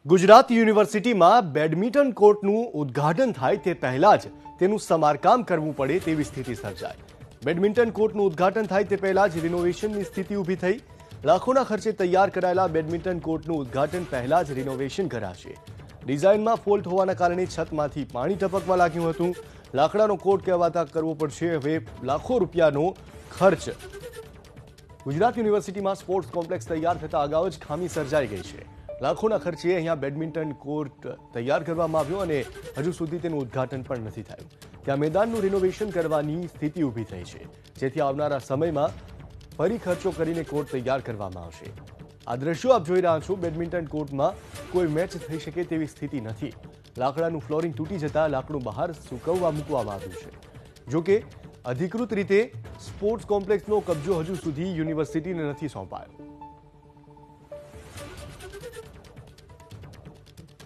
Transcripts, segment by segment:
ગુજરાત યુનિવર્સિટીમાં બેડમિન્ટન કોર્ટનું ઉદ્ઘાટન થાય તે પહેલા જ તેનું સમારકામ કરવું પડે તેવી સ્થિતિ સર્જાઈ। બેડમિન્ટન કોર્ટનું ઉદ્ઘાટન થાય તે પહેલા જ રિનોવેશનની સ્થિતિ ઊભી થઈ। લાખોના ખર્ચે તૈયાર કરાયેલા બેડમિન્ટન કોર્ટનું ઉદ્ઘાટન પહેલા જ રિનોવેશન કરાશે। ડિઝાઇનમાં ફોલ્ટ હોવાના કારણે છતમાંથી પાણી ટપકવા લાગ્યું હતું। લાકડાનો કોર્ટ કહેવાતા કરવો પડશે હવે લાખો રૂપિયાનો ખર્ચ। ગુજરાત યુનિવર્સિટીમાં સ્પોર્ટ્સ કોમ્પ્લેક્સ તૈયાર થતા અગાઉ જ ખામી સર્જાઈ ગઈ છે। લાખોના ખર્ચે અહીંયા બેડમિન્ટન કોર્ટ તૈયાર કરવામાં આવ્યો અને હજુ સુધી તેનું ઉદ્ઘાટન પણ નથી થયું। ત્યાં મેદાનનું રિનોવેશન કરવાની સ્થિતિ ઊભી થઈ છે, જેથી આવનારા સમયમાં ફરી ખર્ચો કરીને કોર્ટ તૈયાર કરવામાં આવશે। આ દ્રશ્યો આપ જોઈ રહ્યા છો। બેડમિન્ટન કોર્ટમાં કોઈ મેચ થઈ શકે તેવી સ્થિતિ નથી। લાકડાનું ફ્લોરિંગ તૂટી જતાં લાકડું બહાર સૂકવવા મૂકવામાં આવ્યું છે। જો કે અધિકૃત રીતે સ્પોર્ટ્સ કોમ્પ્લેક્સનો કબજો હજુ સુધી યુનિવર્સિટીને નથી સોંપાયો।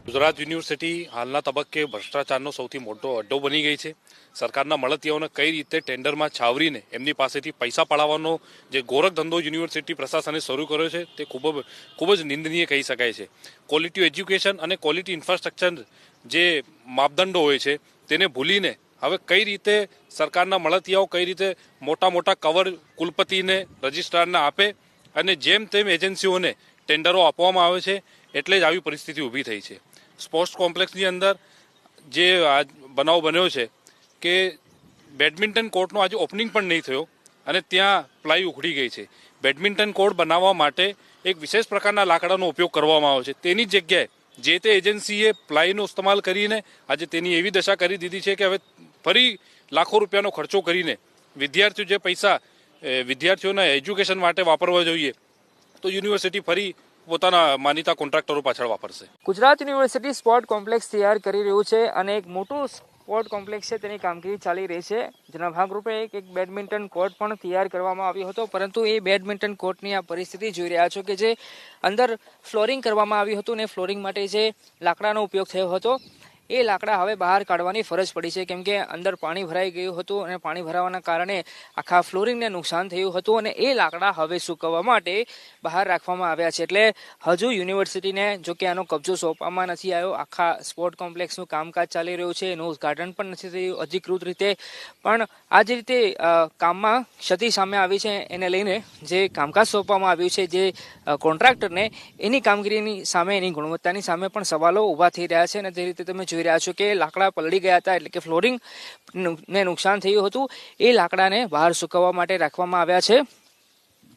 ગુજરાત યુનિવર્સિટી હાલના તબક્કે ભ્રષ્ટાચારનો સૌથી મોટો અડ્ડો બની ગઈ છે। સરકારના મળતિયાઓને કઈ રીતે ટેન્ડરમાં છાવરીને એમની પાસેથી પૈસા પડાવવાનો જે ગોરખ ધંધો યુનિવર્સિટી પ્રશાસને શરૂ કર્યો છે તે ખૂબ જ નિંદનીય કહી શકાય છે। ક્વોલિટી એજ્યુકેશન અને ક્વોલિટી ઇન્ફ્રાસ્ટ્રક્ચર જે માપદંડો હોય છે તેને ભૂલીને હવે કઈ રીતે સરકારના મળતિયાઓ કઈ રીતે મોટા મોટા કવર કુલપતિને રજિસ્ટ્રારને આપે અને જેમ તેમ એજન્સીઓને ટેન્ડરો આપવામાં આવે છે, એટલે જ આવી પરિસ્થિતિ ઊભી થઈ છે। સ્પોર્ટ્સ કોમ્પ્લેક્સની અંદર જે આ બનાવ બન્યો છે કે બેડમિન્ટન કોર્ટનો આજે ઓપનિંગ પણ નહીં થયો અને ત્યાં પ્લાય ઉખડી ગઈ છે। બેડમિન્ટન કોર્ટ બનાવવા માટે એક વિશેષ પ્રકારના લાકડાનો ઉપયોગ કરવામાં આવે છે, તેની જગ્યાએ જે તે એજન્સીએ પ્લાયનો ઇસ્તેમાલ કરીને આજે તેની એવી દશા કરી દીધી છે કે હવે ફરી લાખો રૂપિયાનો ખર્ચો કરીને વિદ્યાર્થીઓ જે પૈસા વિદ્યાર્થીઓના એજ્યુકેશન માટે વાપરવા જોઈએ તો યુનિવર્સિટી ફરી પોતાના માનીતા કોન્ટ્રાક્ટરો પાછળ વાપરશે। ગુજરાત યુનિવર્સિટી સ્પોર્ટ કોમ્પ્લેક્સ તૈયાર કરી રહ્યું છે અને એક મોટું સ્પોર્ટ કોમ્પ્લેક્સ છે તેની કામગીરી ચાલી રહી છે, જેના ભાગરૂપે એક બેડમિન્ટન કોર્ટ પણ તૈયાર કરવામાં આવ્યો હતો, પરંતુ એ બેડમિન્ટન કોર્ટની આ પરિસ્થિતિ જોઈ રહ્યા છો કે જે અંદર ફ્લોરિંગ કરવામાં આવ્યું હતું અને ફ્લોરિંગ માટે જે લાકડાનો ઉપયોગ થયો હતો એ લાકડા હવે બહાર કાઢવાની ફરજ પડી છે, કેમ કે અંદર પાણી ભરાઈ ગયું હતું અને પાણી ભરાવાના કારણે આખા ફ્લોરિંગને નુકસાન થયું હતું અને એ લાકડા હવે સૂકવવા માટે બહાર રાખવામાં આવ્યા છે। એટલે હજુ યુનિવર્સિટીને જો કે આનો કબજો સોંપવામાં નથી આવ્યો। આખા સ્પોર્ટ કોમ્પ્લેક્સનું કામકાજ ચાલી રહ્યું છે, એનું ઉદ્ઘાટન પણ નથી થયું અધિકૃત રીતે, પણ આ જે રીતે કામમાં ક્ષતિ સામે આવી છે એને લઈને જે કામકાજ સોંપવામાં આવ્યું છે જે કોન્ટ્રાક્ટરને, એની કામગીરીની સામે એની ગુણવત્તાની સામે પણ સવાલો ઊભા થઈ રહ્યા છે। અને તે રીતે તમે જોઈ રહ્યા છો કે લાકડા પલળી ગયા હતા, એટલે કે ફ્લોરિંગ ને નુકસાન થયું હતું, એ લાકડાને બહાર સૂકવવા માટે રાખવામાં આવ્યા છે।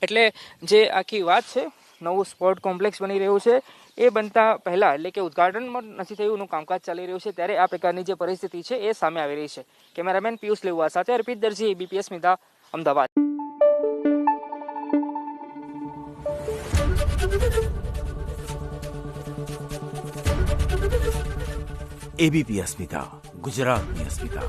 એટલે જે આખી વાત છે, નવું સ્પોર્ટ કોમ્પ્લેક્સ બની રહ્યું છે એ બનતા પહેલા એટલે કે ઉદ્ઘાટન પણ નથી થયું, એનું કામકાજ ચાલી રહ્યું છે, ત્યારે આ પ્રકારની જે પરિસ્થિતિ છે એ સામે આવી રહી છે। કેમેરામેન પિયુષ લેવા સાથે અર્પિત દરજી, ABP સ્મિતા, અમદાવાદ। ABP અસ્મિતા, ગુજરાતની અસ્મિતા।